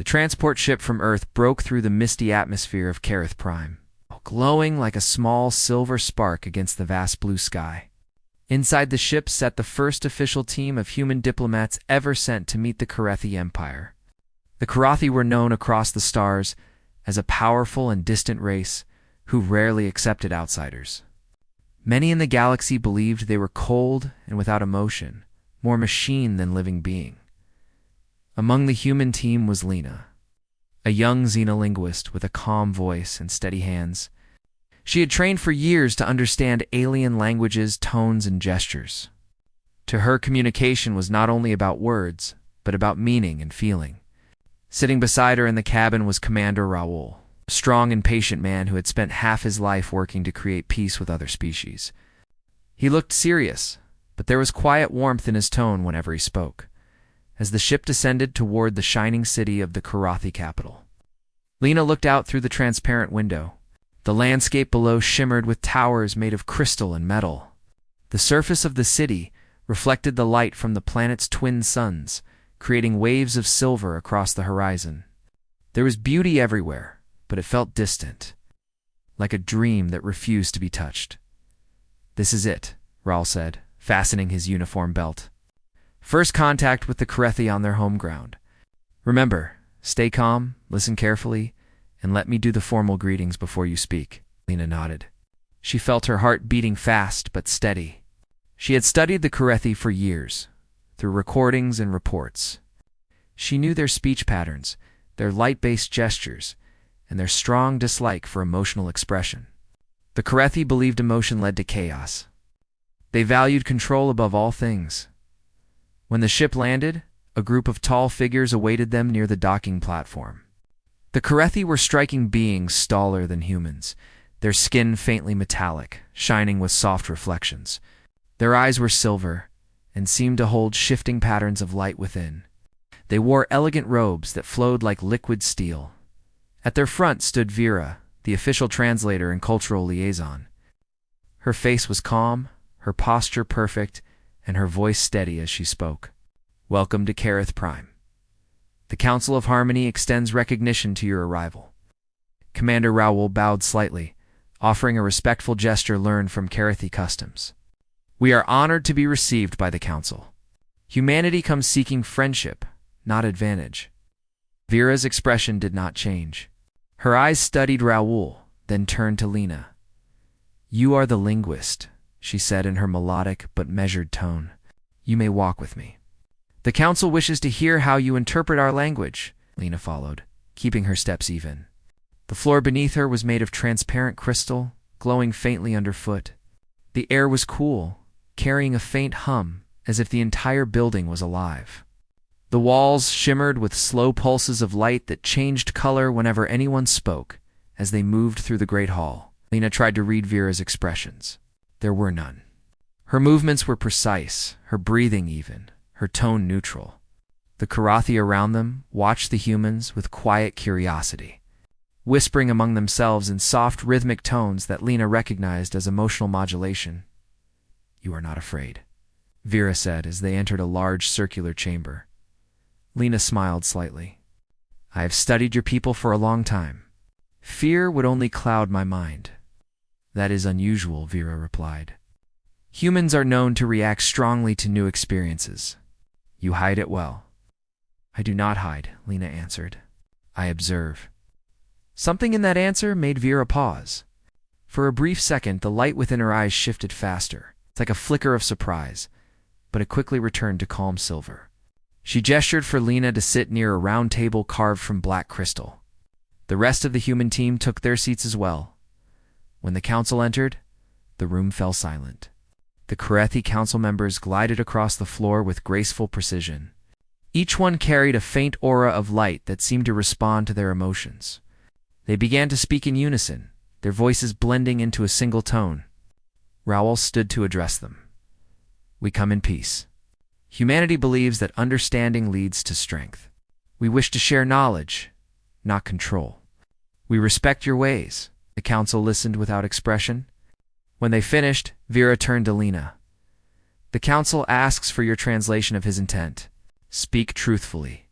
The transport ship from Earth broke through the misty atmosphere of Kareth Prime, glowing like a small silver spark against the vast blue sky. Inside the ship sat the first official team of human diplomats ever sent to meet the Karethi Empire. The Karathi were known across the stars as a powerful and distant race who rarely accepted outsiders. Many in the galaxy believed they were cold and without emotion, more machine than living being. Among the human team was Lena, a young xenolinguist with a calm voice and steady hands. She had trained for years to understand alien languages, tones, and gestures. To her, communication was not only about words, but about meaning and feeling. Sitting beside her in the cabin was Commander Raoul, a strong and patient man who had spent half his life working to create peace with other species. He looked serious, but there was quiet warmth in his tone whenever he spoke, as the ship descended toward the shining city of the Karathi capital. Lena looked out through the transparent window. The landscape below shimmered with towers made of crystal and metal. The surface of the city reflected the light from the planet's twin suns, creating waves of silver across the horizon. There was beauty everywhere, but it felt distant, like a dream that refused to be touched. "This is it," Raoul said, fastening his uniform belt. "First contact with the Karethi on their home ground. Remember, stay calm, listen carefully, and let me do the formal greetings before you speak." Lena nodded. She felt her heart beating fast but steady. She had studied the Karethi for years, through recordings and reports. She knew their speech patterns, their light-based gestures, and their strong dislike for emotional expression. The Karethi believed emotion led to chaos. They valued control above all things. When the ship landed, a group of tall figures awaited them near the docking platform. The Karethi were striking beings taller than humans, their skin faintly metallic, shining with soft reflections. Their eyes were silver and seemed to hold shifting patterns of light within. They wore elegant robes that flowed like liquid steel. At their front stood Vera, the official translator and cultural liaison. Her face was calm, her posture perfect, and her voice steady as she spoke. "Welcome to Kareth Prime. The Council of Harmony extends recognition to your arrival." Commander Raoul bowed slightly, offering a respectful gesture learned from Karethi customs. "We are honored to be received by the Council. Humanity comes seeking friendship, not advantage." Vera's expression did not change. Her eyes studied Raoul, then turned to Lena. "You are the linguist," she said in her melodic but measured tone. "You may walk with me." "The Council wishes to hear how you interpret our language," Lena followed, keeping her steps even. The floor beneath her was made of transparent crystal, glowing faintly underfoot. The air was cool, carrying a faint hum, as if the entire building was alive. The walls shimmered with slow pulses of light that changed color whenever anyone spoke, as they moved through the great hall. Lena tried to read Vera's expressions. There were none. Her movements were precise, her breathing even, her tone neutral. The Karathi around them watched the humans with quiet curiosity, whispering among themselves in soft rhythmic tones that Lena recognized as emotional modulation. "You are not afraid," Vera said as they entered a large circular chamber. Lena smiled slightly. "I have studied your people for a long time. Fear would only cloud my mind." "That is unusual," Vera replied. "Humans are known to react strongly to new experiences. You hide it well." "I do not hide," Lena answered. "I observe." Something in that answer made Vera pause. For a brief second, the light within her eyes shifted faster. It's like a flicker of surprise, but it quickly returned to calm silver. She gestured for Lena to sit near a round table carved from black crystal. The rest of the human team took their seats as well. When the council entered, the room fell silent. The Karethi council members glided across the floor with graceful precision. Each one carried a faint aura of light that seemed to respond to their emotions. They began to speak in unison, their voices blending into a single tone. Raoul stood to address them. "We come in peace. Humanity believes that understanding leads to strength. We wish to share knowledge, not control. We respect your ways." The council listened without expression. When they finished, Vera turned to Lena. "The council asks for your translation of his intent. Speak truthfully."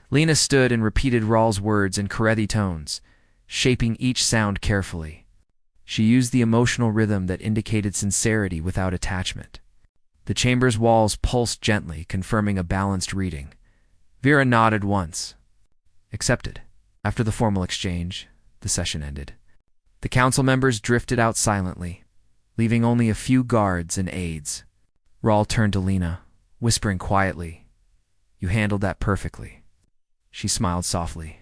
Lena stood and repeated Rawl's words in Karethi tones, shaping each sound carefully. She used the emotional rhythm that indicated sincerity without attachment. The chamber's walls pulsed gently, confirming a balanced reading. Vera nodded once. Accepted. After the formal exchange, the session ended. The council members drifted out silently, leaving only a few guards and aides. Rawl turned to Lena, whispering quietly, "You handled that perfectly." She smiled softly.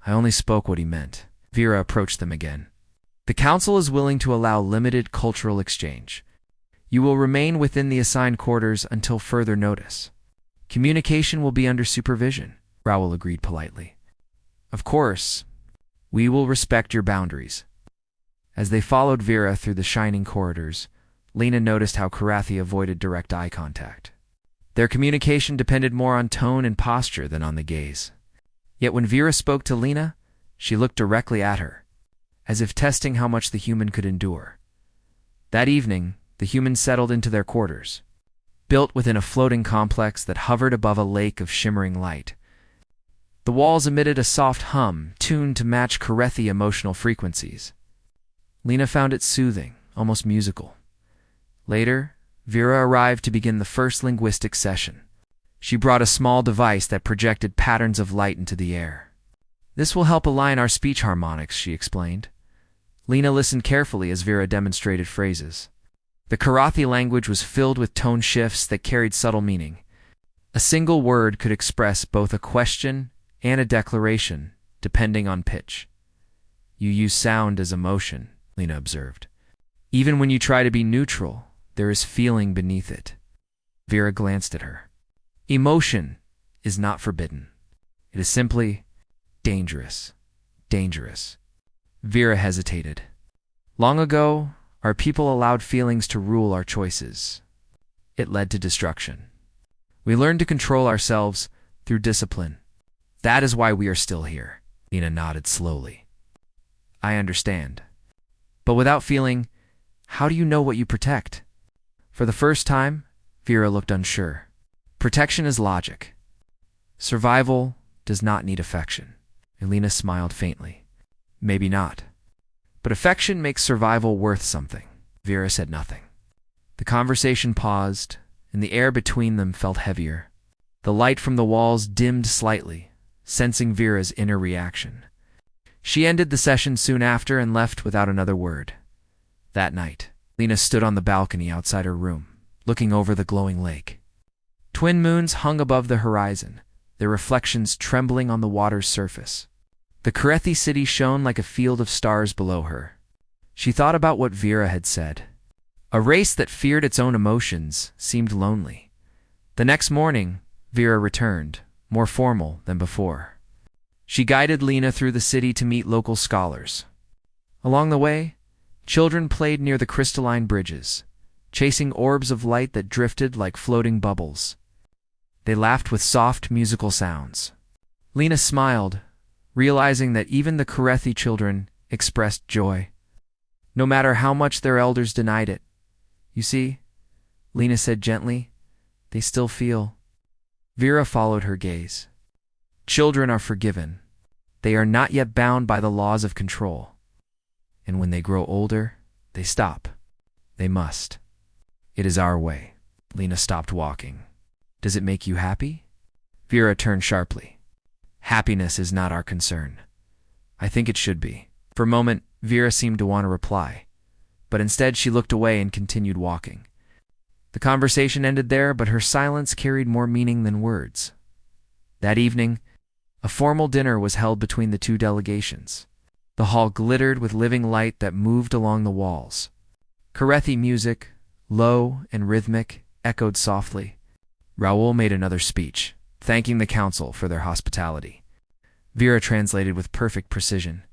"I only spoke what he meant." Vera approached them again. "The council is willing to allow limited cultural exchange. You will remain within the assigned quarters until further notice. Communication will be under supervision," Rawl agreed politely. "Of course, we will respect your boundaries." As they followed Vera through the shining corridors, Lena noticed how Karethi avoided direct eye contact. Their communication depended more on tone and posture than on the gaze. Yet when Vera spoke to Lena, she looked directly at her, as if testing how much the human could endure. That evening, the humans settled into their quarters, built within a floating complex that hovered above a lake of shimmering light. The walls emitted a soft hum, tuned to match Karethi emotional frequencies. Lena found it soothing, almost musical. Later, Vera arrived to begin the first linguistic session. She brought a small device that projected patterns of light into the air. "This will help align our speech harmonics," she explained. Lena listened carefully as Vera demonstrated phrases. The Karethi language was filled with tone shifts that carried subtle meaning. A single word could express both a question and a declaration, depending on pitch. "You use sound as emotion," Lena observed. "Even when you try to be neutral, there is feeling beneath it." Vera glanced at her. "Emotion is not forbidden. It is simply dangerous. Dangerous." Vera hesitated. "Long ago, our people allowed feelings to rule our choices. It led to destruction. We learned to control ourselves through discipline. That is why we are still here." Lena nodded slowly. "I understand. But without feeling, how do you know what you protect?" For the first time, Vera looked unsure. "Protection is logic. Survival does not need affection." Lena smiled faintly. "Maybe not. But affection makes survival worth something." Vera said nothing. The conversation paused, and the air between them felt heavier. The light from the walls dimmed slightly, sensing Vera's inner reaction. She ended the session soon after and left without another word. That night, Lena stood on the balcony outside her room, looking over the glowing lake. Twin moons hung above the horizon, their reflections trembling on the water's surface. The Karethi city shone like a field of stars below her. She thought about what Vera had said. A race that feared its own emotions seemed lonely. The next morning, Vera returned, more formal than before. She guided Lena through the city to meet local scholars. Along the way, children played near the crystalline bridges, chasing orbs of light that drifted like floating bubbles. They laughed with soft, musical sounds. Lena smiled, realizing that even the Karethi children expressed joy, no matter how much their elders denied it. "You see," Lena said gently, "they still feel." Vera followed her gaze. Children are forgiven. They are not yet bound by the laws of control. And when they grow older, they stop. They must. It is our way. Lena stopped walking. "Does it make you happy?" Vera turned sharply. "Happiness is not our concern. I think it should be." For a moment, Vera seemed to want to reply, but instead she looked away and continued walking. The conversation ended there, but her silence carried more meaning than words. That evening, a formal dinner was held between the two delegations. The hall glittered with living light that moved along the walls. Karethi music, low and rhythmic, echoed softly. Rawl made another speech, thanking the council for their hospitality. Vera translated with perfect precision.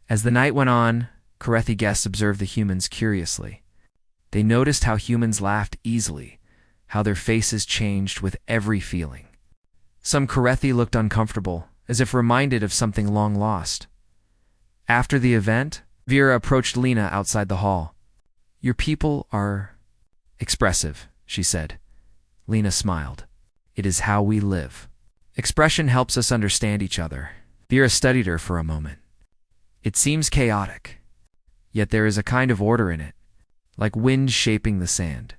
As the night went on, Karethi guests observed the humans curiously. They noticed how humans laughed easily, how their faces changed with every feeling. Some Karethi looked uncomfortable, as if reminded of something long lost. After the event, Vera approached Lena outside the hall. "Your people are expressive," she said. Lena smiled. "It is how we live." Expression helps us understand each other. Vera studied her for a moment. It seems chaotic, yet there is a kind of order in it, like wind shaping the sand.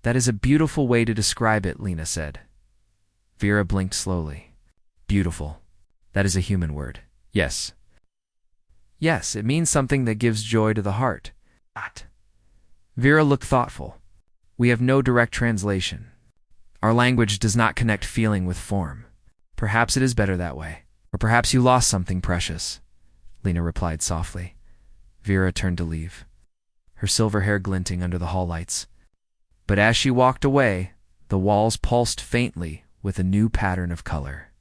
That is a beautiful way to describe it, Lena said. Vera blinked slowly. Beautiful. That is a human word. Yes. Yes, it means something that gives joy to the heart. Vera looked thoughtful. We have no direct translation. Our language does not connect feeling with form. Perhaps it is better that way. Or perhaps you lost something precious, Lena replied softly. Vera turned to leave, her silver hair glinting under the hall lights. But as she walked away, the walls pulsed faintly with a new pattern of color.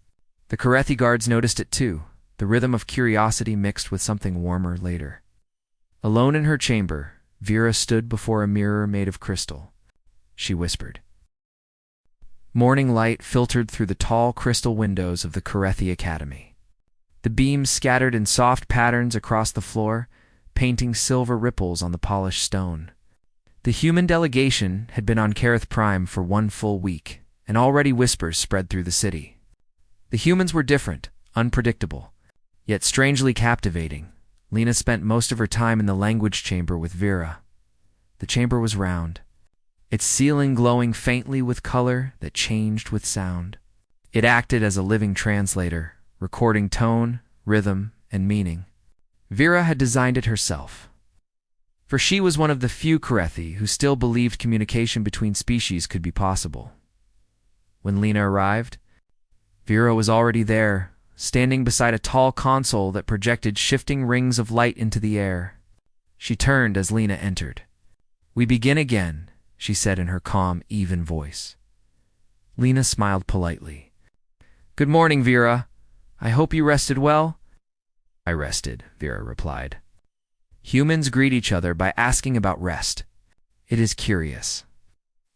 The Carethi guards noticed it too, the rhythm of curiosity mixed with something warmer later. Alone in her chamber, Vera stood before a mirror made of crystal. She whispered. Morning light filtered through the tall crystal windows of the Carethi Academy. The beams scattered in soft patterns across the floor, painting silver ripples on the polished stone. The human delegation had been on Careth Prime for 1 full week, and already whispers spread through the city. The humans were different, unpredictable, yet strangely captivating. Lena spent most of her time in the language chamber with Vera. The chamber was round, its ceiling glowing faintly with color that changed with sound. It acted as a living translator, recording tone, rhythm, and meaning. Vera had designed it herself, for she was one of the few Carethi who still believed communication between species could be possible. When Lena arrived, Vera was already there, standing beside a tall console that projected shifting rings of light into the air. She turned as Lena entered. "We begin again," she said in her calm, even voice. Lena smiled politely. "Good morning, Vera. I hope you rested well?" "I rested," Vera replied. Humans greet each other by asking about rest. It is curious.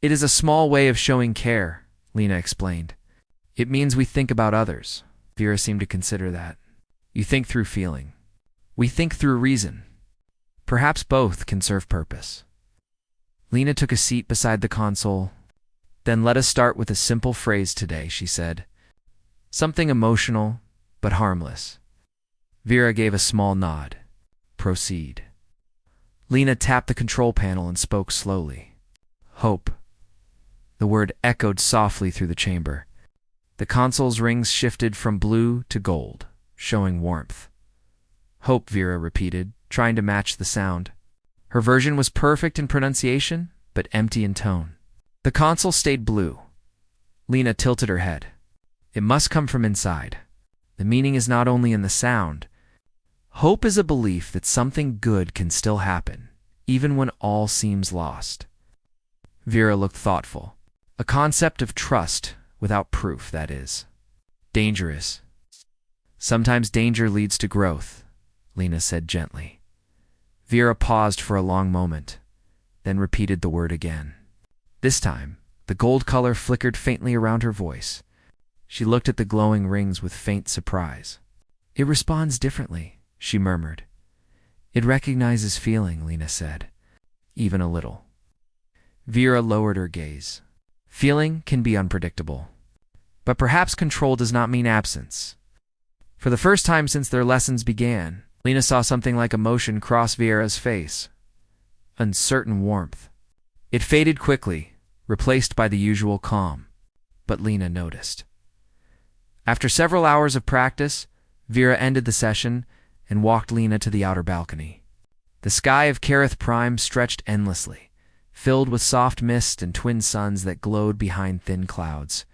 "It is a small way of showing care," Lena explained. "It means we think about others." Vera seemed to consider that. "You think through feeling. We think through reason. Perhaps both can serve purpose." Lena took a seat beside the console. "Then let us start with a simple phrase today," she said. "Something emotional, but harmless." Vera gave a small nod. "Proceed." Lena tapped the control panel and spoke slowly. "Hope." The word echoed softly through the chamber. The console's rings shifted from blue to gold, showing warmth. "Hope," Vera repeated, trying to match the sound. Her version was perfect in pronunciation, but empty in tone. The console stayed blue. Lena tilted her head. "It must come from inside. The meaning is not only in the sound. Hope is a belief that something good can still happen, even when all seems lost." Vera looked thoughtful. "A concept of trust without proof, that is. Dangerous. Sometimes danger leads to growth," Lena said gently. Vera paused for a long moment, then repeated the word again. This time, the gold color flickered faintly around her voice. She looked at the glowing rings with faint surprise. "It responds differently," she murmured. "It recognizes feeling," Lena said. "Even a little." Vera lowered her gaze. Feeling can be unpredictable. But perhaps control does not mean absence. For the first time since their lessons began, Lena saw something like emotion cross Vera's face. Uncertain warmth. It faded quickly, replaced by the usual calm. But Lena noticed. After several hours of practice, Vera ended the session and walked Lena to the outer balcony. The sky of Careth Prime stretched endlessly, filled with soft mist and twin suns that glowed behind thin clouds.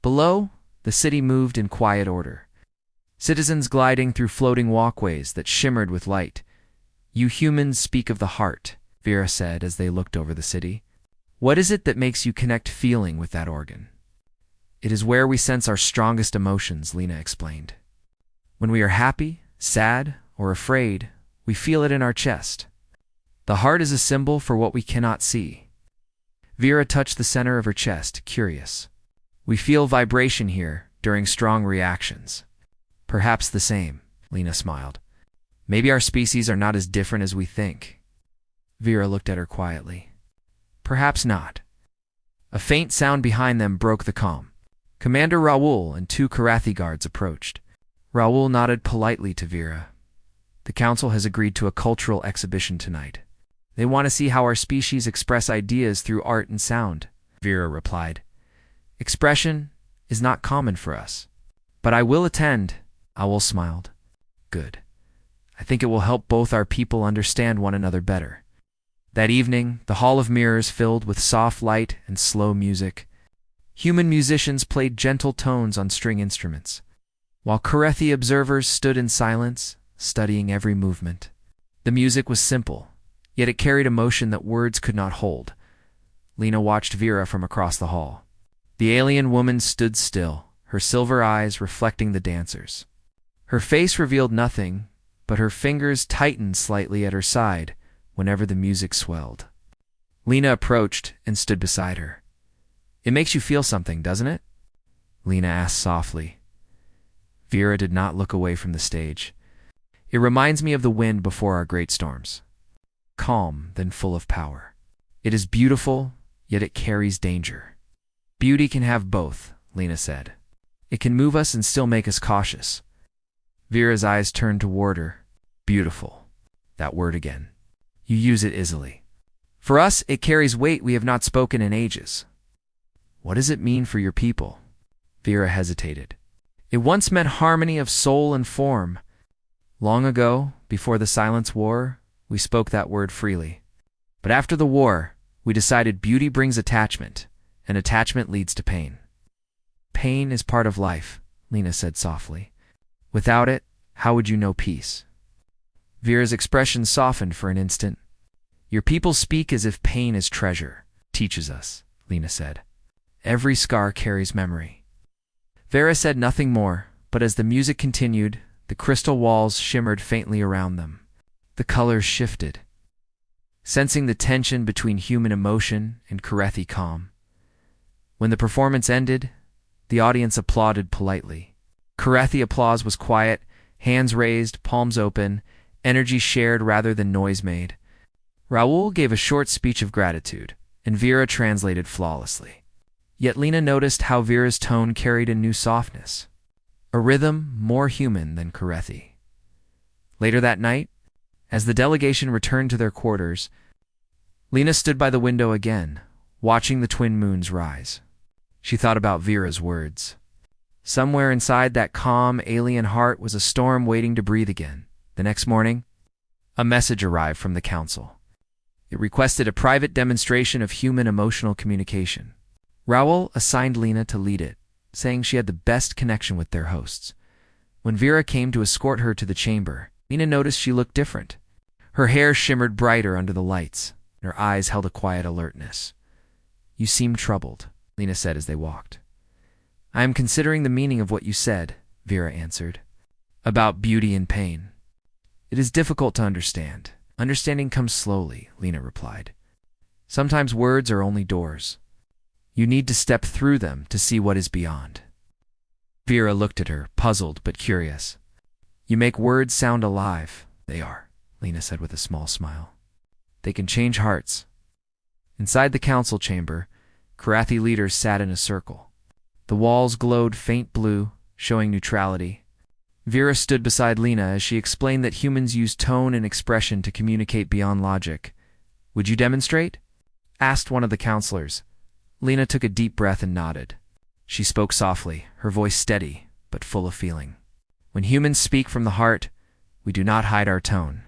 Below, the city moved in quiet order, citizens gliding through floating walkways that shimmered with light. "You humans speak of the heart," Vera said as they looked over the city. "What is it that makes you connect feeling with that organ?" "It is where we sense our strongest emotions," Lena explained. "When we are happy, sad, or afraid, we feel it in our chest. The heart is a symbol for what we cannot see." Vera touched the center of her chest, curious. "We feel vibration here during strong reactions." "Perhaps the same," Lena smiled. "Maybe our species are not as different as we think." Vera looked at her quietly. "Perhaps not." A faint sound behind them broke the calm. Commander Raoul and 2 Karathi guards approached. Raoul nodded politely to Vera. The council has agreed to a cultural exhibition tonight. They want to see how our species express ideas through art and sound, Vera replied. Expression is not common for us. But I will attend, Raoul smiled. Good. I think it will help both our people understand one another better. That evening, the Hall of Mirrors filled with soft light and slow music. Human musicians played gentle tones on string instruments, while Karathi observers stood in silence, studying every movement. The music was simple, yet it carried emotion that words could not hold. Lena watched Vera from across the hall. The alien woman stood still, her silver eyes reflecting the dancers. Her face revealed nothing, but her fingers tightened slightly at her side whenever the music swelled. Lena approached and stood beside her. It makes you feel something, doesn't it? Lena asked softly. Vera did not look away from the stage. It reminds me of the wind before our great storms. Calm, then full of power. It is beautiful, yet it carries danger. Beauty can have both, Lena said. It can move us and still make us cautious. Vera's eyes turned toward her. Beautiful. That word again. You use it easily. For us, it carries weight we have not spoken in ages. What does it mean for your people? Vera hesitated. It once meant harmony of soul and form. Long ago, before the Silence War, we spoke that word freely. But after the war, we decided beauty brings attachment, and attachment leads to pain. Pain is part of life, Lena said softly. Without it, how would you know peace? Vera's expression softened for an instant. Your people speak as if pain is treasure, teaches us, Lena said. Every scar carries memory. Vera said nothing more, but as the music continued, the crystal walls shimmered faintly around them. The colors shifted, sensing the tension between human emotion and Karathi calm. When the performance ended, the audience applauded politely. Karathi applause was quiet, hands raised, palms open, energy shared rather than noise made. Raoul gave a short speech of gratitude, and Vera translated flawlessly. Yet Lena noticed how Vera's tone carried a new softness, a rhythm more human than Karathi. Later that night, as the delegation returned to their quarters, Lena stood by the window again, watching the twin moons rise. She thought about Vera's words. Somewhere inside that calm, alien heart was a storm waiting to breathe again. The next morning, a message arrived from the council. It requested a private demonstration of human emotional communication. Raoul assigned Lena to lead it, saying she had the best connection with their hosts. When Vera came to escort her to the chamber, Lena noticed she looked different. Her hair shimmered brighter under the lights, and her eyes held a quiet alertness. You seem troubled, Lena said as they walked. I am considering the meaning of what you said, Vera answered. About beauty and pain. It is difficult to understand. Understanding comes slowly, Lena replied. Sometimes words are only doors. You need to step through them to see what is beyond. Vera looked at her, puzzled but curious. You make words sound alive. They are, Lena said with a small smile. They can change hearts. Inside the council chamber, Karathi leaders sat in a circle. The walls glowed faint blue, showing neutrality. Vera stood beside Lena as she explained that humans use tone and expression to communicate beyond logic. Would you demonstrate? Asked one of the counselors. Lena took a deep breath and nodded. She spoke softly, her voice steady, but full of feeling. When humans speak from the heart, we do not hide our tone.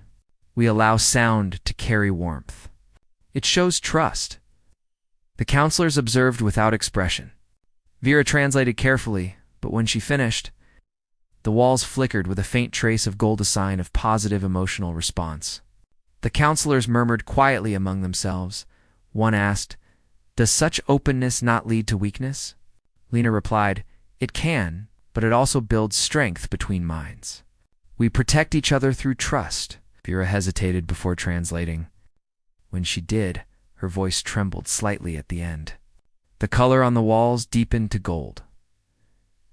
We allow sound to carry warmth. It shows trust. The counselors observed without expression. Vera translated carefully, but when she finished, the walls flickered with a faint trace of gold, a sign of positive emotional response. The counselors murmured quietly among themselves. One asked, Does such openness not lead to weakness? Lena replied, It can, but it also builds strength between minds. We protect each other through trust. Vera hesitated before translating. When she did, her voice trembled slightly at the end. The color on the walls deepened to gold.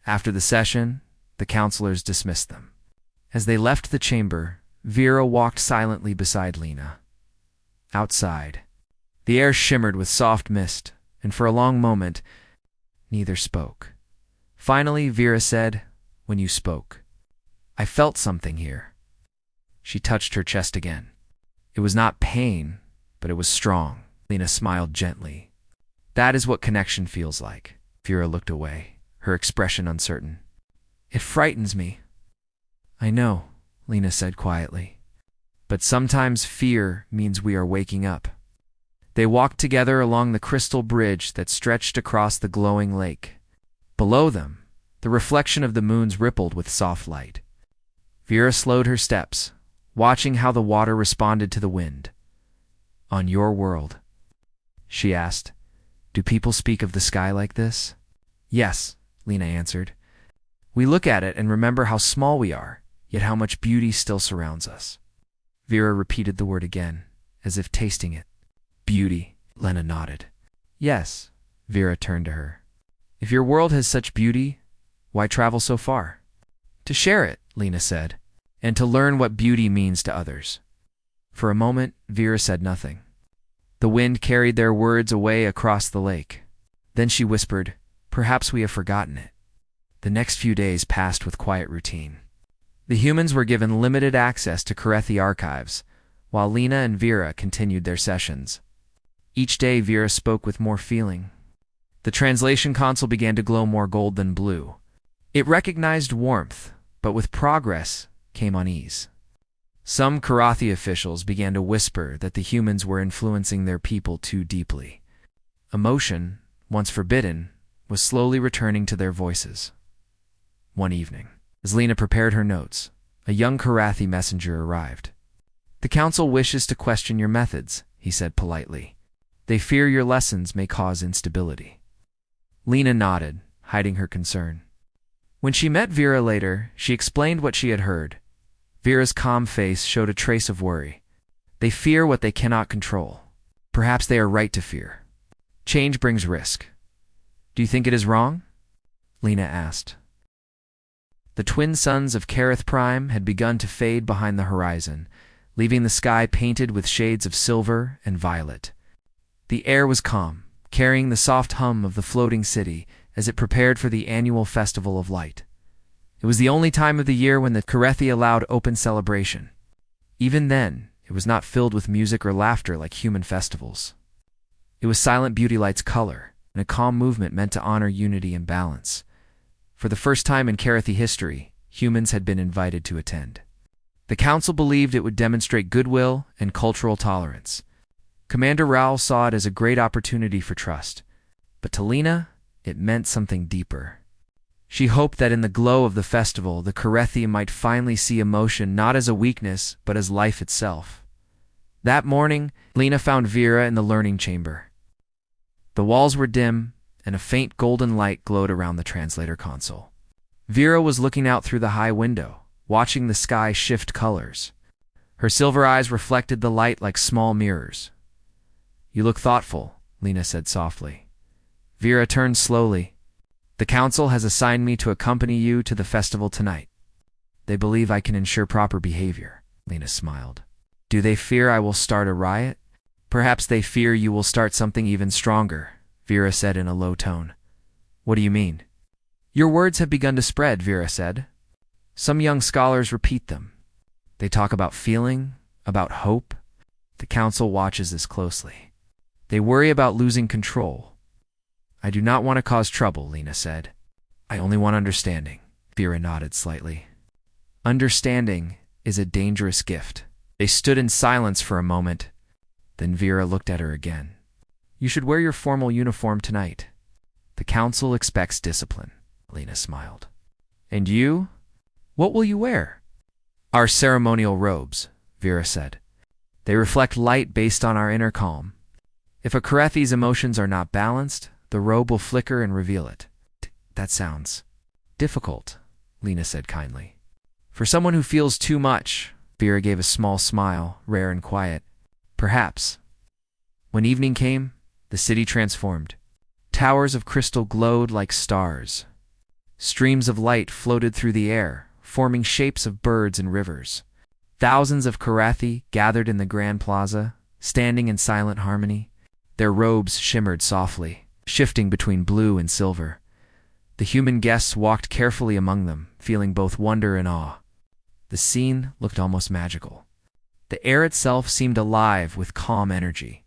After the session, the counselors dismissed them. As they left the chamber, Vera walked silently beside Lena. Outside, the air shimmered with soft mist, and for a long moment, neither spoke. Finally, Vera said, "When you spoke, I felt something here." She touched her chest again. It was not pain, but it was strong. Lena smiled gently. "That is what connection feels like." Vera looked away, her expression uncertain. "It frightens me." "I know," Lena said quietly. "But sometimes fear means we are waking up." They walked together along the crystal bridge that stretched across the glowing lake. Below them, the reflection of the moons rippled with soft light. Vera slowed her steps, watching how the water responded to the wind. "On your world," she asked, "do people speak of the sky like this?" "Yes," Lena answered. "We look at it and remember how small we are, yet how much beauty still surrounds us." Vera repeated the word again, as if tasting it. "Beauty," Lena nodded. "Yes." Vera turned to her. "If your world has such beauty, why travel so far?" "To share it," Lena said, "and to learn what beauty means to others." For a moment, Vera said nothing. The wind carried their words away across the lake. Then she whispered, "Perhaps we have forgotten it." The next few days passed with quiet routine. The humans were given limited access to Karethi archives, while Lena and Vera continued their sessions. Each day, Vera spoke with more feeling. The translation console began to glow more gold than blue. It recognized warmth, but with progress came unease. Some Karathi officials began to whisper that the humans were influencing their people too deeply. Emotion, once forbidden, was slowly returning to their voices. One evening, as Lena prepared her notes, a young Karathi messenger arrived. "The council wishes to question your methods," he said politely. "They fear your lessons may cause instability." Lena nodded, hiding her concern. When she met Vera later, she explained what she had heard. Vera's calm face showed a trace of worry. "They fear what they cannot control. Perhaps they are right to fear. Change brings risk. Do you think it is wrong?" Lena asked. The twin suns of Kareth Prime had begun to fade behind the horizon, leaving the sky painted with shades of silver and violet. The air was calm, carrying the soft hum of the floating city as it prepared for the annual Festival of Light. It was the only time of the year when the Karethi allowed open celebration. Even then, it was not filled with music or laughter like human festivals. It was silent beauty light's color, and a calm movement meant to honor unity and balance. For the first time in Karethi history, humans had been invited to attend. The council believed it would demonstrate goodwill and cultural tolerance. Commander Raoul saw it as a great opportunity for trust, but to Lena, it meant something deeper. She hoped that in the glow of the festival, the Karethi might finally see emotion not as a weakness, but as life itself. That morning, Lena found Vera in the learning chamber. The walls were dim, and a faint golden light glowed around the translator console. Vera was looking out through the high window, watching the sky shift colors. Her silver eyes reflected the light like small mirrors. "You look thoughtful," Lena said softly. Vera turned slowly. "The council has assigned me to accompany you to the festival tonight. They believe I can ensure proper behavior," Lena smiled. "Do they fear I will start a riot?" "Perhaps they fear you will start something even stronger," Vera said in a low tone. "What do you mean?" "Your words have begun to spread," Vera said. "Some young scholars repeat them. They talk about feeling, about hope. The council watches this closely. They worry about losing control." "I do not want to cause trouble," Lena said. "I only want understanding." Vera nodded slightly. "Understanding is a dangerous gift." They stood in silence for a moment. Then Vera looked at her again. "You should wear your formal uniform tonight. The council expects discipline," Lena smiled. "And you? What will you wear?" "Our ceremonial robes," Vera said. "They reflect light based on our inner calm. If a Karethi's emotions are not balanced, the robe will flicker and reveal it." "That sounds difficult," Lena said kindly. "For someone who feels too much," Vera gave a small smile, rare and quiet. "Perhaps." When evening came, the city transformed. Towers of crystal glowed like stars. Streams of light floated through the air, forming shapes of birds and rivers. Thousands of Karathi gathered in the Grand Plaza, standing in silent harmony. Their robes shimmered softly, shifting between blue and silver. The human guests walked carefully among them, feeling both wonder and awe. The scene looked almost magical. The air itself seemed alive with calm energy.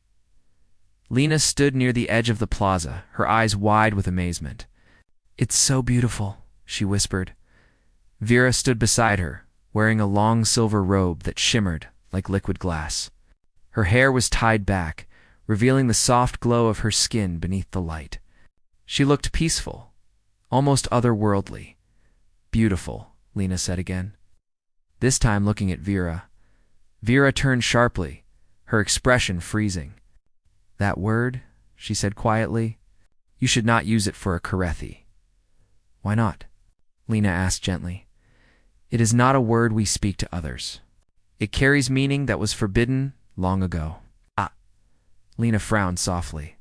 Lena stood near the edge of the plaza, her eyes wide with amazement. "It's so beautiful," she whispered. Vera stood beside her, wearing a long silver robe that shimmered like liquid glass. Her hair was tied back, revealing the soft glow of her skin beneath the light. She looked peaceful, almost otherworldly. "Beautiful," Lena said again, this time looking at Vera. Vera turned sharply, her expression freezing. "That word," she said quietly, "you should not use it for a Karethi." "Why not?" Lena asked gently. "It is not a word we speak to others. It carries meaning that was forbidden long ago." "Ah," Lena frowned softly.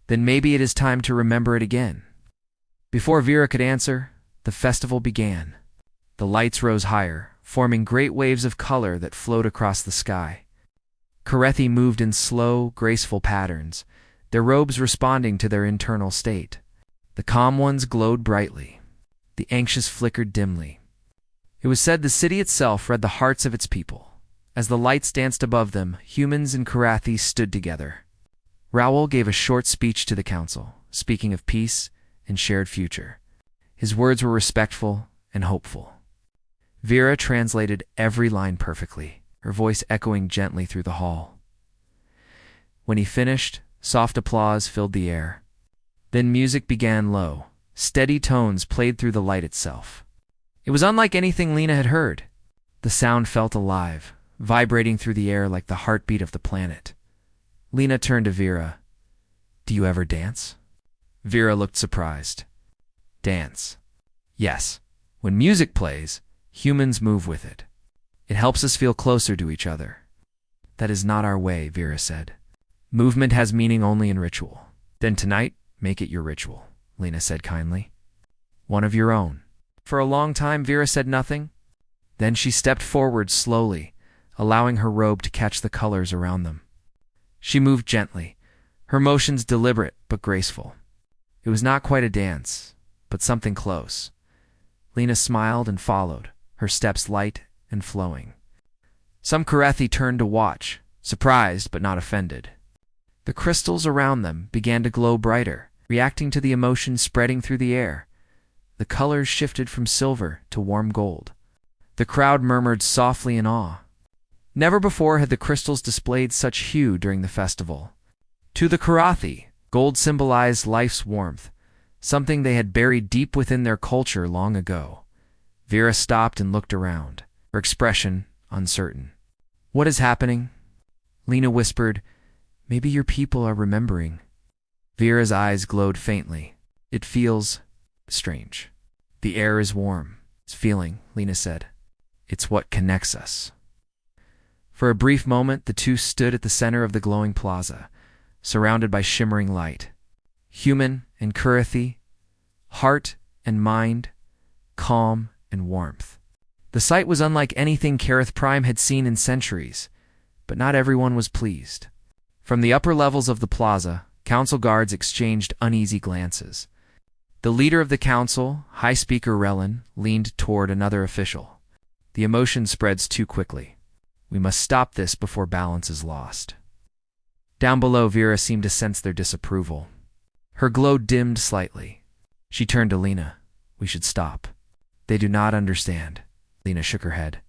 "Then maybe it is time to remember it again." Before Vera could answer, the festival began. The lights rose higher, forming great waves of color that flowed across the sky. Karethi moved in slow, graceful patterns, their robes responding to their internal state. The calm ones glowed brightly. The anxious flickered dimly. It was said the city itself read the hearts of its people. As the lights danced above them, humans and Karathi stood together. Raoul gave a short speech to the council, speaking of peace and shared future. His words were respectful and hopeful. Vera translated every line perfectly, her voice echoing gently through the hall. When he finished, soft applause filled the air. Then music began low. Steady tones played through the light itself. It was unlike anything Lena had heard. The sound felt alive, vibrating through the air like the heartbeat of the planet. Lena turned to Vera. "Do you ever dance?" Vera looked surprised. "Dance? Yes. When music plays, humans move with it. It helps us feel closer to each other." "That is not our way," Vera said. "Movement has meaning only in ritual." "Then tonight, make it your ritual," Lena said kindly. "One of your own." For a long time, Vera said nothing. Then she stepped forward slowly, allowing her robe to catch the colors around them. She moved gently, her motions deliberate but graceful. It was not quite a dance, but something close. Lena smiled and followed, her steps light and flowing. Some Karathi turned to watch, surprised but not offended. The crystals around them began to glow brighter, reacting to the emotion spreading through the air. The colors shifted from silver to warm gold. The crowd murmured softly in awe. Never before had the crystals displayed such hue during the festival. To the Karathi, gold symbolized life's warmth, something they had buried deep within their culture long ago. Vera stopped and looked around, her expression uncertain. "What is happening?" Lena whispered, "Maybe your people are remembering." Vera's eyes glowed faintly. "It feels strange." "The air is warm. It's feeling," Lena said. "It's what connects us." For a brief moment, the two stood at the center of the glowing plaza, surrounded by shimmering light. Human and Karathi, heart and mind, calm and warmth. The sight was unlike anything Kareth Prime had seen in centuries, but not everyone was pleased. From the upper levels of the plaza, council guards exchanged uneasy glances. The leader of the council, High Speaker Relin, leaned toward another official. "The emotion spreads too quickly. We must stop this before balance is lost." Down below, Vera seemed to sense their disapproval. Her glow dimmed slightly. She turned to Lena. "We should stop." "They do not understand." Lena shook her head.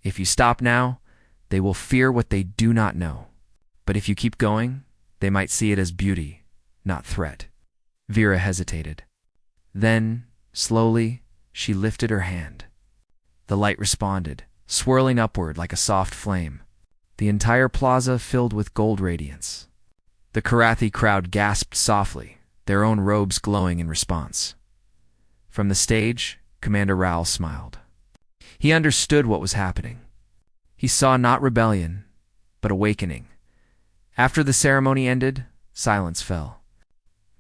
"If you stop now, they will fear what they do not know. But if you keep going, they might see it as beauty, not threat." Vera hesitated. Then, slowly, she lifted her hand. The light responded, swirling upward like a soft flame. The entire plaza filled with gold radiance. The Karathi crowd gasped softly, their own robes glowing in response. From the stage, Commander Raoul smiled. He understood what was happening. He saw not rebellion, but awakening. After the ceremony ended, silence fell.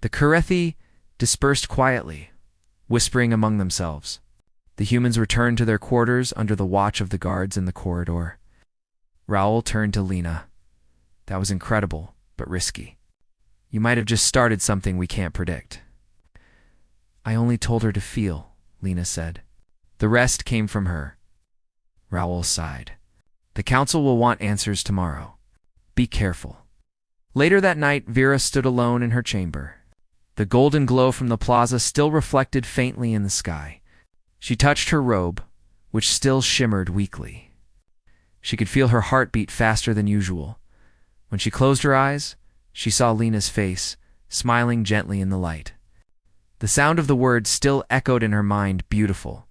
The Karathi dispersed quietly, whispering among themselves. The humans returned to their quarters under the watch of the guards in the corridor. Raoul turned to Lena. "That was incredible, but risky. You might have just started something we can't predict." I only told her to feel, Lena said. The rest came from her. Raoul sighed. The council will want answers tomorrow. Be careful. Later that night, Vera stood alone in her chamber. The golden glow from the plaza still reflected faintly in the sky. She touched her robe, which still shimmered weakly. She could feel her heart beat faster than usual. When she closed her eyes, she saw Lena's face, smiling gently in the light. The sound of the word still echoed in her mind, beautiful.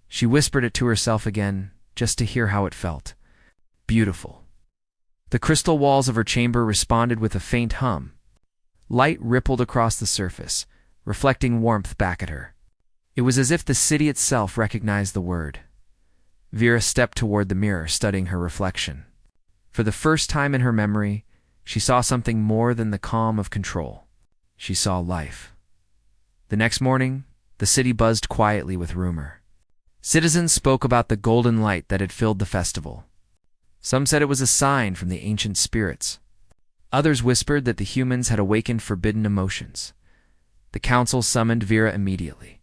She whispered it to herself again, just to hear how it felt. Beautiful. The crystal walls of her chamber responded with a faint hum. Light rippled across the surface, reflecting warmth back at her. It was as if the city itself recognized the word. Vera stepped toward the mirror, studying her reflection. For the first time in her memory, she saw something more than the calm of control. She saw life. The next morning, the city buzzed quietly with rumor. Citizens spoke about the golden light that had filled the festival. Some said it was a sign from the ancient spirits. Others whispered that the humans had awakened forbidden emotions. The council summoned Vera immediately.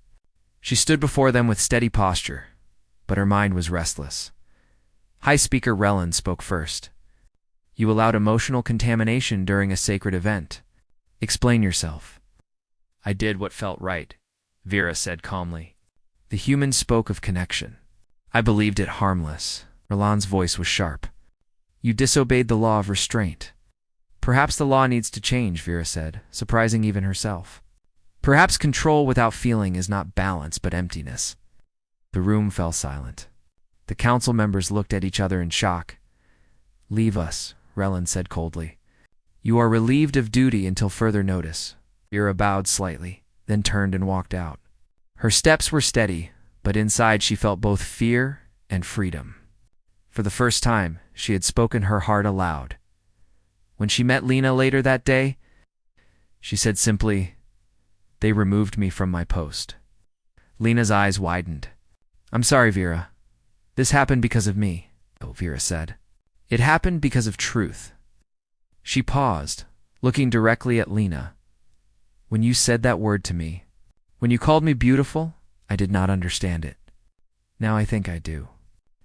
She stood before them with steady posture, but her mind was restless. High Speaker Relin spoke first. You allowed emotional contamination during a sacred event. Explain yourself. I did what felt right, Vera said calmly. The humans spoke of connection. I believed it harmless. Relin's voice was sharp. You disobeyed the law of restraint. Perhaps the law needs to change, Vera said, surprising even herself. Perhaps control without feeling is not balance but emptiness. The room fell silent. The council members looked at each other in shock. Leave us, Relin said coldly. You are relieved of duty until further notice. Vera bowed slightly, then turned and walked out. Her steps were steady, but inside she felt both fear and freedom. For the first time, she had spoken her heart aloud. When she met Lena later that day, she said simply, They removed me from my post. Lena's eyes widened. I'm sorry, Vera. This happened because of me, Vera said. It happened because of truth. She paused, looking directly at Lena. When you said that word to me, when you called me beautiful, I did not understand it. Now I think I do.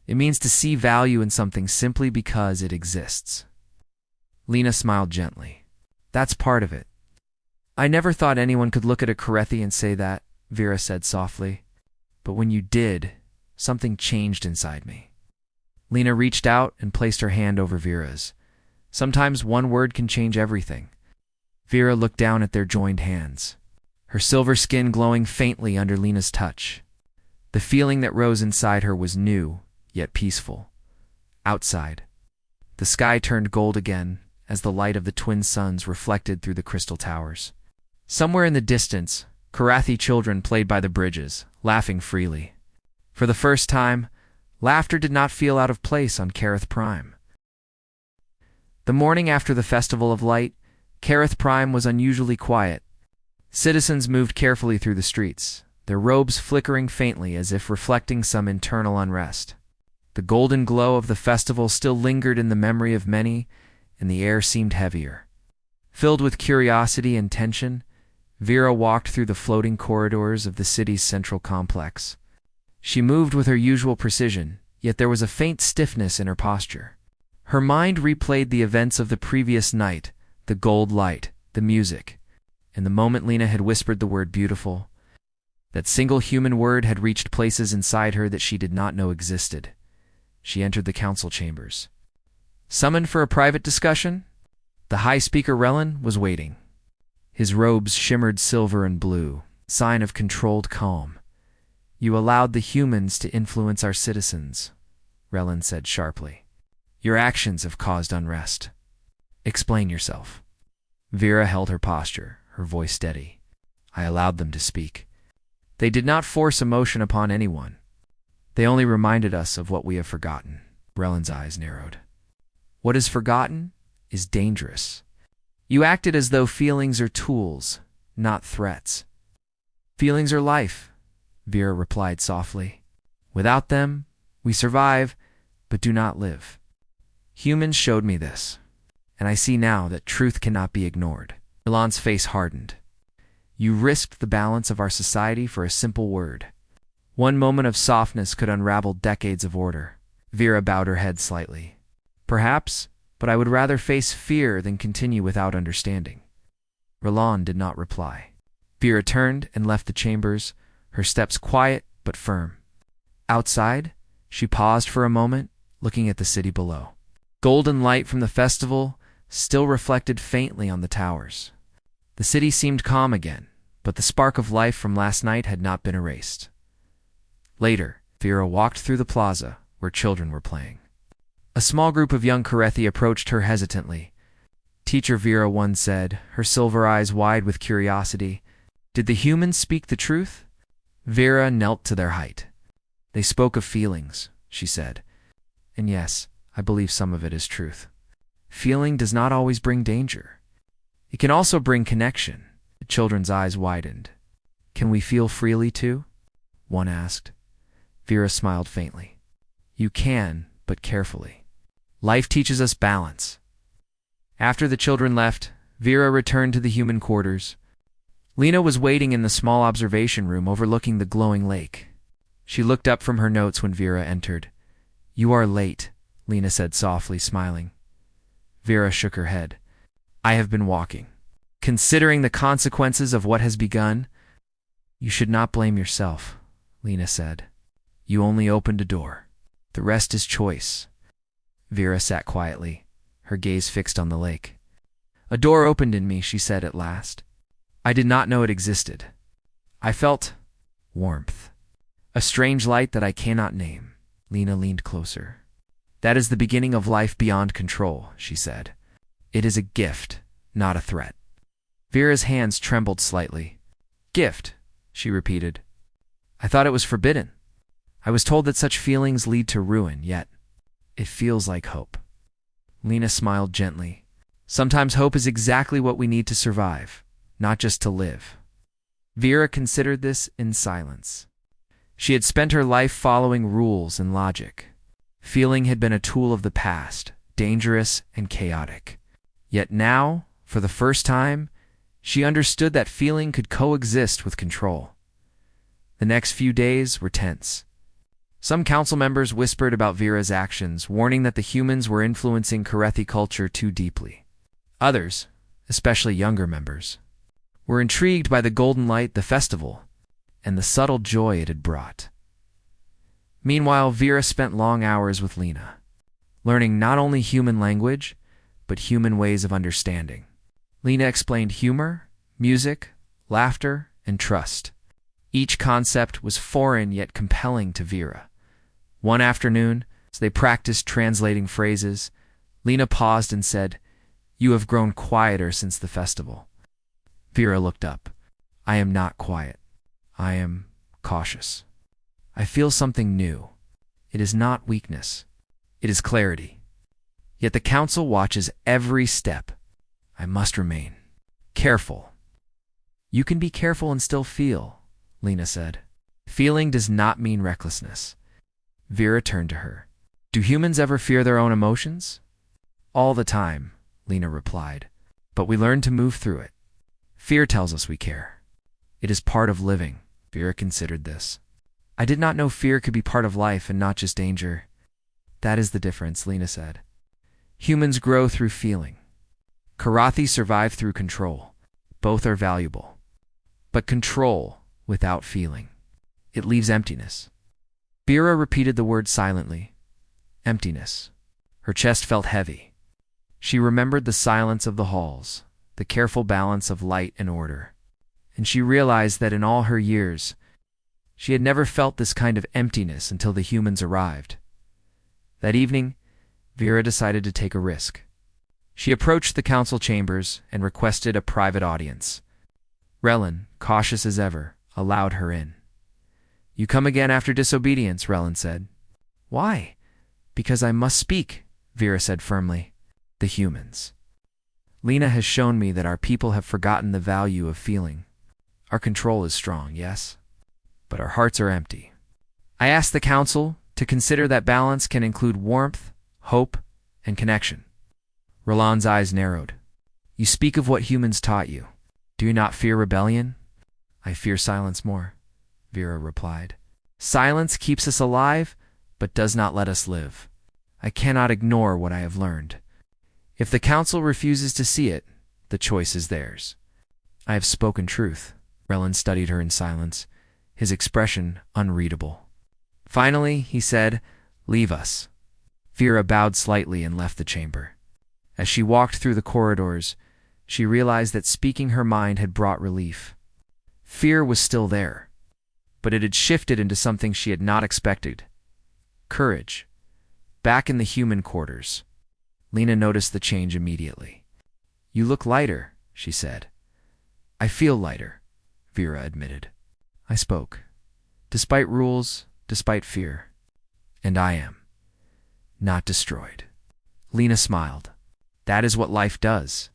It means to see value in something simply because it exists. Lena smiled gently. That's part of it. I never thought anyone could look at a Karethi and say that, Vera said softly. But when you did, something changed inside me. Lena reached out and placed her hand over Vera's. Sometimes one word can change everything. Vera looked down at their joined hands, her silver skin glowing faintly under Lena's touch. The feeling that rose inside her was new, yet peaceful. Outside, the sky turned gold again as the light of the twin suns reflected through the crystal towers. Somewhere in the distance, Karathi children played by the bridges, laughing freely. For the first time, laughter did not feel out of place on Kareth Prime. The morning after the Festival of Light, Kareth Prime was unusually quiet. Citizens moved carefully through the streets, their robes flickering faintly as if reflecting some internal unrest. The golden glow of the festival still lingered in the memory of many, and the air seemed heavier. Filled with curiosity and tension, Vera walked through the floating corridors of the city's central complex. She moved with her usual precision, yet there was a faint stiffness in her posture. Her mind replayed the events of the previous night, the gold light, the music, and the moment Lena had whispered the word beautiful. That single human word had reached places inside her that she did not know existed. She entered the council chambers. Summoned for a private discussion, the High Speaker Relin was waiting. His robes shimmered silver and blue, sign of controlled calm. You allowed the humans to influence our citizens, Relin said sharply. Your actions have caused unrest. Explain yourself. Vera held her posture, her voice steady. I allowed them to speak. They did not force emotion upon anyone. They only reminded us of what we have forgotten. Relin's eyes narrowed. What is forgotten is dangerous. You acted as though feelings are tools, not threats. Feelings are life, Vera replied softly. Without them, we survive, but do not live. Humans showed me this, and I see now that truth cannot be ignored. Milan's face hardened. You risked the balance of our society for a simple word. One moment of softness could unravel decades of order. Vera bowed her head slightly. Perhaps, but I would rather face fear than continue without understanding. Roland did not reply. Vera turned and left the chambers, her steps quiet but firm. Outside, she paused for a moment, looking at the city below. Golden light from the festival still reflected faintly on the towers. The city seemed calm again, but the spark of life from last night had not been erased. Later, Vera walked through the plaza, where children were playing. A small group of young Carethi approached her hesitantly. Teacher Vera, one said, her silver eyes wide with curiosity. Did the humans speak the truth? Vera knelt to their height. They spoke of feelings, she said. And yes, I believe some of it is truth. Feeling does not always bring danger. It can also bring connection. The children's eyes widened. Can we feel freely too? One asked. Vera smiled faintly. You can, but carefully. Life teaches us balance. After the children left, Vera returned to the human quarters. Lena was waiting in the small observation room overlooking the glowing lake. She looked up from her notes when Vera entered. You are late, Lena said softly, smiling. Vera shook her head. I have been walking. Considering the consequences of what has begun, you should not blame yourself, Lena said. You only opened a door. The rest is choice. Vera sat quietly, her gaze fixed on the lake. A door opened in me, she said at last. I did not know it existed. I felt warmth. A strange light that I cannot name. Lena leaned closer. That is the beginning of life beyond control, she said. It is a gift, not a threat. Vera's hands trembled slightly. Gift, she repeated. I thought it was forbidden. I was told that such feelings lead to ruin, yet it feels like hope. Lena smiled gently. Sometimes hope is exactly what we need to survive, not just to live. Vera considered this in silence. She had spent her life following rules and logic. Feeling had been a tool of the past, dangerous and chaotic. Yet now, for the first time, she understood that feeling could coexist with control. The next few days were tense. Some council members whispered about Vera's actions, warning that the humans were influencing Carethi culture too deeply. Others, especially younger members, were intrigued by the golden light, the festival, and the subtle joy it had brought. Meanwhile, Vera spent long hours with Lena, learning not only human language, but human ways of understanding. Lena explained humor, music, laughter, and trust. Each concept was foreign yet compelling to Vera. One afternoon, as they practiced translating phrases, Lena paused and said, You have grown quieter since the festival. Vera looked up. I am not quiet. I am cautious. I feel something new. It is not weakness. It is clarity. Yet the council watches every step. I must remain careful. You can be careful and still feel, Lena said. Feeling does not mean recklessness. Vera turned to her. Do humans ever fear their own emotions? All the time, Lena replied. But we learn to move through it. Fear tells us we care. It is part of living. Vera considered this. I did not know fear could be part of life and not just danger. That is the difference, Lena said. Humans grow through feeling. Carethi survive through control. Both are valuable. But control without feeling, it leaves emptiness. Vera repeated the word silently. Emptiness. Her chest felt heavy. She remembered the silence of the halls, the careful balance of light and order. And she realized that in all her years, she had never felt this kind of emptiness until the humans arrived. That evening, Vera decided to take a risk. She approached the council chambers and requested a private audience. Relin, cautious as ever, allowed her in. You come again after disobedience, Relin said. Why? Because I must speak, Vera said firmly. The humans. Lena has shown me that our people have forgotten the value of feeling. Our control is strong, yes, but our hearts are empty. I asked the council to consider that balance can include warmth, hope, and connection. Roland's eyes narrowed. You speak of what humans taught you. Do you not fear rebellion? I fear silence more, Vera replied. Silence keeps us alive, but does not let us live. I cannot ignore what I have learned. If the council refuses to see it, the choice is theirs. I have spoken truth. Relin studied her in silence, his expression unreadable. Finally, he said, Leave us. Vera bowed slightly and left the chamber. As she walked through the corridors, she realized that speaking her mind had brought relief. Fear was still there, but it had shifted into something she had not expected. Courage. Back in the human quarters. Lena noticed the change immediately. You look lighter, she said. I feel lighter, Vera admitted. I spoke. Despite rules, despite fear. And I am. Not destroyed. Lena smiled. That is what life does.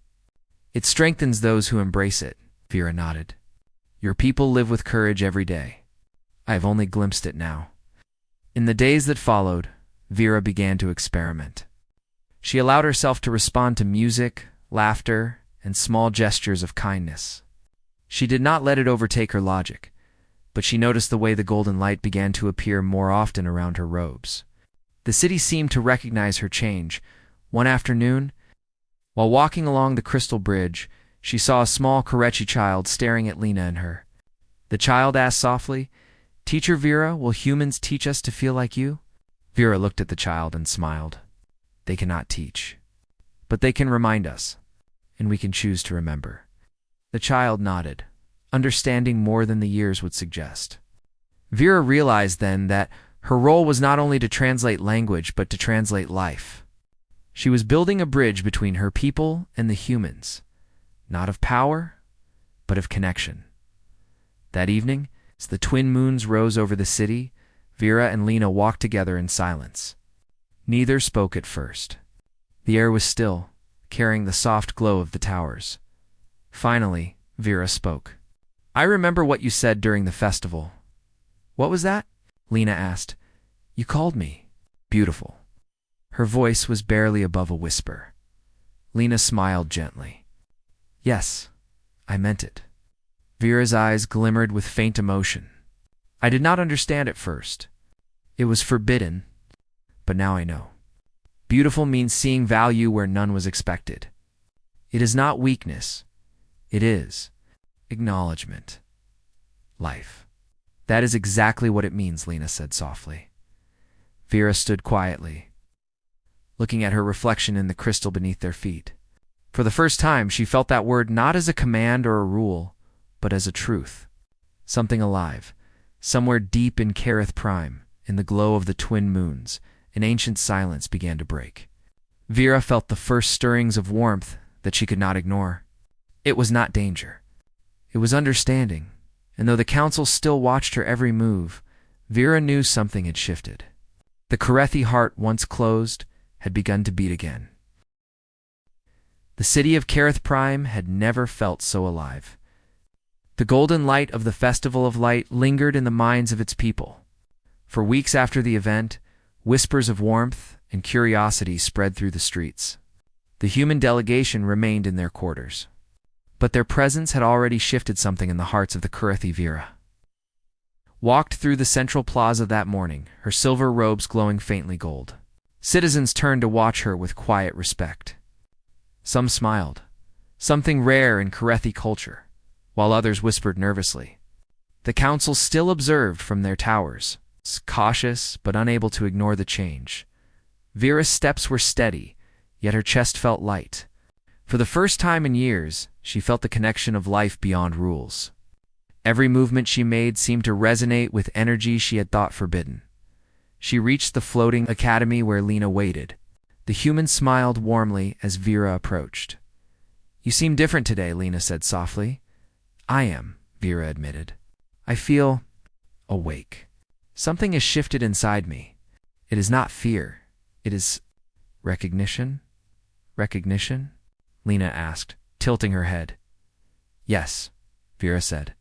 It strengthens those who embrace it, Vera nodded. Your people live with courage every day. I have only glimpsed it now. In the days that followed, Vera began to experiment. She allowed herself to respond to music, laughter, and small gestures of kindness. She did not let it overtake her logic, but she noticed the way the golden light began to appear more often around her robes. The city seemed to recognize her change. One afternoon, while walking along the crystal bridge, she saw a small Korechi child staring at Lena and her. The child asked softly, Teacher Vera, will humans teach us to feel like you? Vera looked at the child and smiled. They cannot teach, but they can remind us, and we can choose to remember. The child nodded, understanding more than the years would suggest. Vera realized then that her role was not only to translate language, but to translate life. She was building a bridge between her people and the humans, not of power, but of connection. That evening, as the twin moons rose over the city, Vera and Lena walked together in silence. Neither spoke at first. The air was still, carrying the soft glow of the towers. Finally, Vera spoke. I remember what you said during the festival. What was that? Lena asked. You called me beautiful. Her voice was barely above a whisper. Lena smiled gently. Yes, I meant it. Vera's eyes glimmered with faint emotion. I did not understand at first. It was forbidden, but now I know. Beautiful means seeing value where none was expected. It is not weakness. It is acknowledgement. Life. That is exactly what it means, Lena said softly. Vera stood quietly, looking at her reflection in the crystal beneath their feet. For the first time, she felt that word not as a command or a rule, but as a truth. Something alive, somewhere deep in Kareth Prime, in the glow of the twin moons, an ancient silence began to break. Vera felt the first stirrings of warmth that she could not ignore. It was not danger. It was understanding, and though the council still watched her every move, Vera knew something had shifted. The Karethi heart, once closed, had begun to beat again. The city of Kareth Prime had never felt so alive. The golden light of the Festival of Light lingered in the minds of its people. For weeks after the event, whispers of warmth and curiosity spread through the streets. The human delegation remained in their quarters, but their presence had already shifted something in the hearts of the Karethi Vera. Walked through the central plaza that morning, her silver robes glowing faintly gold. Citizens turned to watch her with quiet respect. Some smiled, something rare in Karethi culture, while others whispered nervously. The council still observed from their towers, cautious but unable to ignore the change. Vera's steps were steady, yet her chest felt light. For the first time in years, she felt the connection of life beyond rules. Every movement she made seemed to resonate with energy she had thought forbidden. She reached the floating academy where Lena waited. The human smiled warmly as Vera approached. You seem different today, Lena said softly. I am, Vera admitted. I feel awake. Something has shifted inside me. It is not fear. It is recognition. Recognition? Lena asked, tilting her head. Yes, Vera said.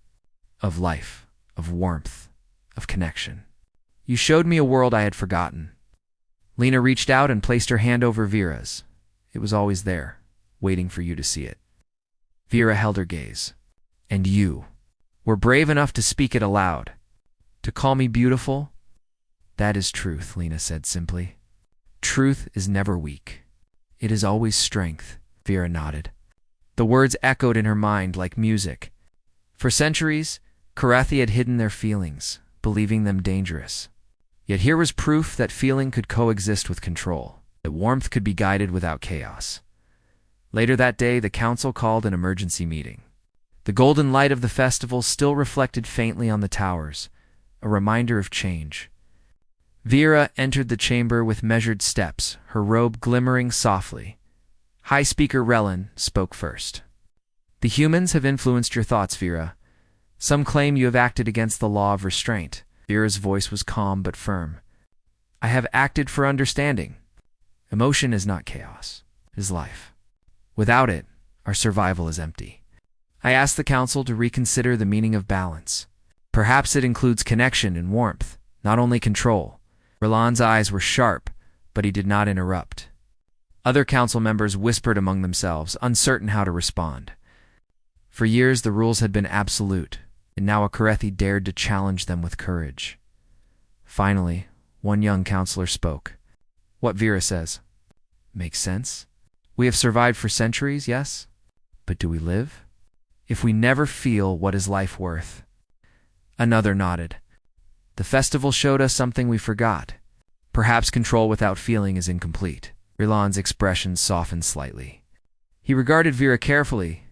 Of life, of warmth, of connection. You showed me a world I had forgotten. Lena reached out and placed her hand over Vera's. It was always there, waiting for you to see it. Vera held her gaze. And you, were brave enough to speak it aloud. To call me beautiful? That is truth, Lena said simply. Truth is never weak. It is always strength, Vera nodded. The words echoed in her mind like music. For centuries, Karathi had hidden their feelings, believing them dangerous. Yet here was proof that feeling could coexist with control, that warmth could be guided without chaos. Later that day, the council called an emergency meeting. The golden light of the festival still reflected faintly on the towers, a reminder of change. Vera entered the chamber with measured steps, her robe glimmering softly. High Speaker Relin spoke first. The humans have influenced your thoughts, Vera. Some claim you have acted against the law of restraint. Vera's voice was calm but firm. I have acted for understanding. Emotion is not chaos, it is life. Without it, our survival is empty. I ask the council to reconsider the meaning of balance. Perhaps it includes connection and warmth, not only control. Relan's eyes were sharp, but he did not interrupt. Other council members whispered among themselves, uncertain how to respond. For years, the rules had been absolute, and now a Karathi dared to challenge them with courage. Finally, one young counselor spoke. What Vera says makes sense. We have survived for centuries, yes? But do we live? If we never feel what is life worth? Another nodded. The festival showed us something we forgot. Perhaps control without feeling is incomplete. Rilan's expression softened slightly. He regarded Vera carefully.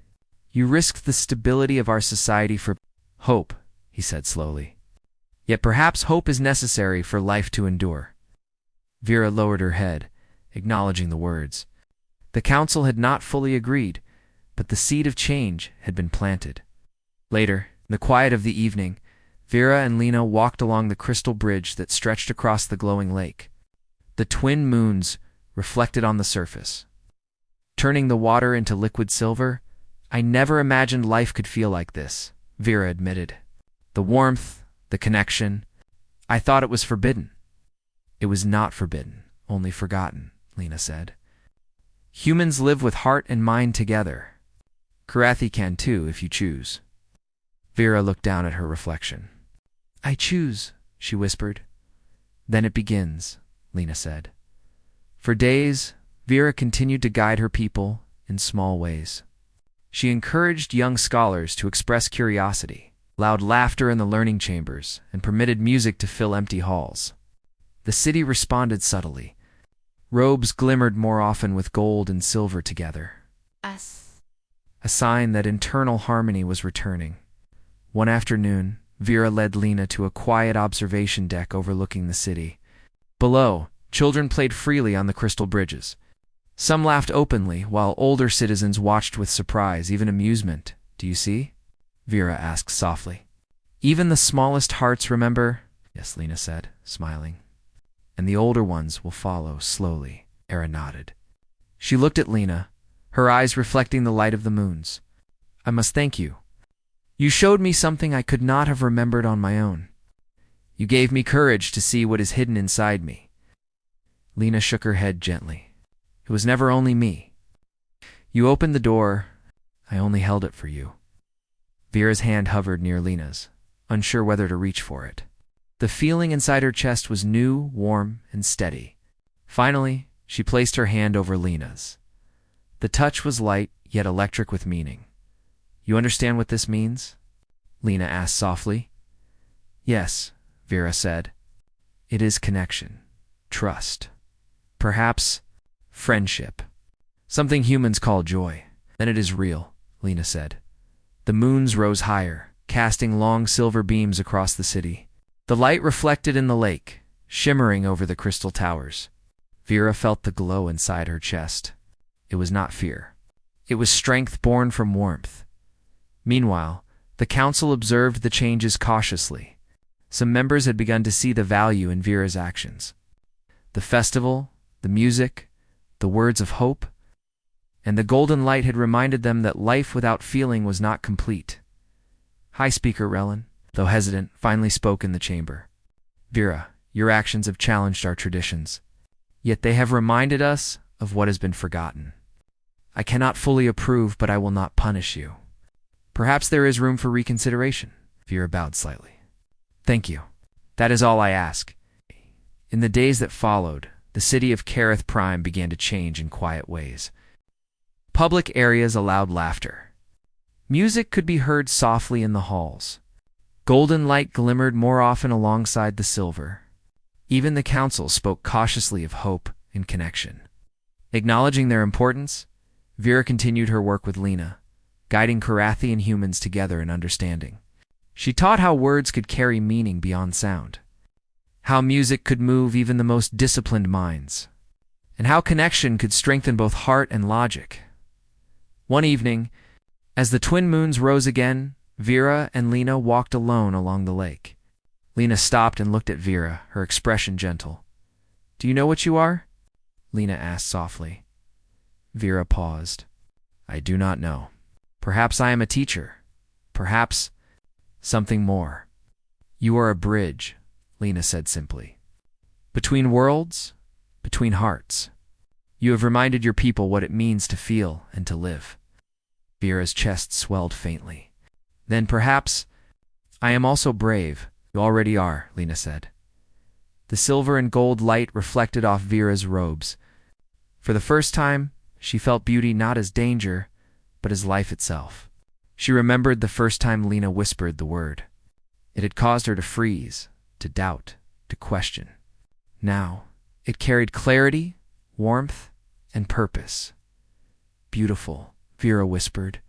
You risked the stability of our society for hope, he said slowly. Yet perhaps hope is necessary for life to endure. Vera lowered her head, acknowledging the words. The council had not fully agreed, but the seed of change had been planted. Later, in the quiet of the evening, Vera and Lena walked along the crystal bridge that stretched across the glowing lake. The twin moons reflected on the surface, turning the water into liquid silver. I never imagined life could feel like this, Vera admitted. The warmth, the connection. I thought it was forbidden. It was not forbidden, only forgotten, Lena said. Humans live with heart and mind together. Karathi can too, if you choose. Vera looked down at her reflection. I choose, she whispered. Then it begins, Lena said. For days, Vera continued to guide her people in small ways. She encouraged young scholars to express curiosity, allowed laughter in the learning chambers, and permitted music to fill empty halls. The city responded subtly. Robes glimmered more often with gold and silver together. A sign that internal harmony was returning. One afternoon, Vera led Lena to a quiet observation deck overlooking the city. Below, children played freely on the crystal bridges. Some laughed openly, while older citizens watched with surprise, even amusement. Do you see? Vera asked softly. Even the smallest hearts remember? Yes, Lena said, smiling. And the older ones will follow slowly, Era nodded. She looked at Lena, her eyes reflecting the light of the moons. I must thank you. You showed me something I could not have remembered on my own. You gave me courage to see what is hidden inside me. Lena shook her head gently. It was never only me. You opened the door. I only held it for you. Vera's hand hovered near Lena's, unsure whether to reach for it. The feeling inside her chest was new, warm, and steady. Finally, she placed her hand over Lena's. The touch was light, yet electric with meaning. You understand what this means? Lena asked softly. Yes, Vera said. It is connection, trust, perhaps friendship, something humans call joy. Then it is real, Lena said. The moons rose higher, casting long silver beams across the city. The light reflected in the lake, shimmering over the crystal towers. Vera felt the glow inside her chest. It was not fear. It was strength born from warmth. Meanwhile, the council observed the changes cautiously. Some members had begun to see the value in Vera's actions. The festival, the music, the words of hope, and the golden light had reminded them that life without feeling was not complete. High Speaker Relin, though hesitant, finally spoke in the chamber. Vera, your actions have challenged our traditions, yet they have reminded us of what has been forgotten. I cannot fully approve, but I will not punish you. Perhaps there is room for reconsideration. Vera bowed slightly. Thank you. That is all I ask. In the days that followed, the city of Kareth Prime began to change in quiet ways. Public areas allowed laughter. Music could be heard softly in the halls. Golden light glimmered more often alongside the silver. Even the council spoke cautiously of hope and connection. Acknowledging their importance, Vera continued her work with Lena, guiding Karathian humans together in understanding. She taught how words could carry meaning beyond sound, how music could move even the most disciplined minds, and how connection could strengthen both heart and logic. One evening, as the twin moons rose again, Vera and Lena walked alone along the lake. Lena stopped and looked at Vera, her expression gentle. "Do you know what you are?" Lena asked softly. Vera paused. "I do not know. Perhaps I am a teacher. Perhaps something more." "You are a bridge," Lena said simply. "Between worlds, between hearts. You have reminded your people what it means to feel and to live." Vera's chest swelled faintly. "Then perhaps I am also brave." "You already are," Lena said. The silver and gold light reflected off Vera's robes. For the first time, she felt beauty not as danger, but as life itself. She remembered the first time Lena whispered the word. It had caused her to freeze, to doubt, to question. Now, it carried clarity, warmth, and purpose. "Beautiful," Vera whispered,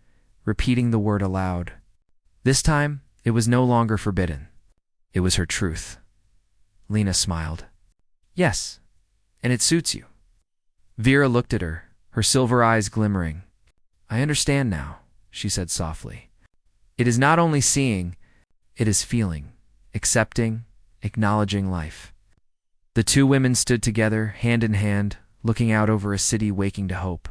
repeating the word aloud. This time, it was no longer forbidden. It was her truth. Lena smiled. "Yes, and it suits you." Vera looked at her, her silver eyes glimmering. "I understand now," she said softly. "It is not only seeing, it is feeling, accepting, acknowledging life." The two women stood together, hand in hand, looking out over a city waking to hope.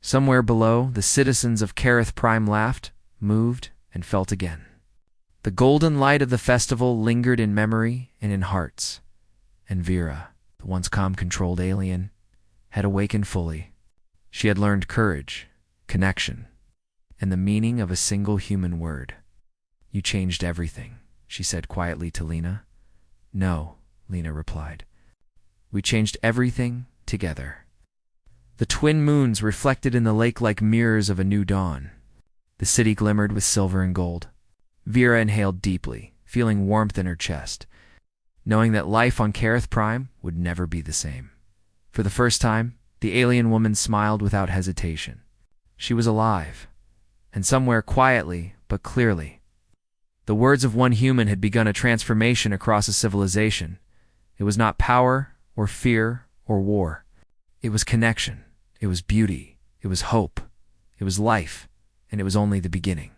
Somewhere below, the citizens of Kareth Prime laughed, moved, and felt again. The golden light of the festival lingered in memory and in hearts, and Vera, the once calm, controlled alien, had awakened fully. She had learned courage, connection, and the meaning of a single human word. "You changed everything," she said quietly to Lena. "No," Lena replied. "We changed everything together." The twin moons reflected in the lake like mirrors of a new dawn. The city glimmered with silver and gold. Vera inhaled deeply, feeling warmth in her chest, knowing that life on Kareth Prime would never be the same. For the first time, the alien woman smiled without hesitation. She was alive, and somewhere quietly but clearly. The words of one human had begun a transformation across a civilization. It was not power or fear or war. It was connection. It was beauty. It was hope. It was life. And it was only the beginning.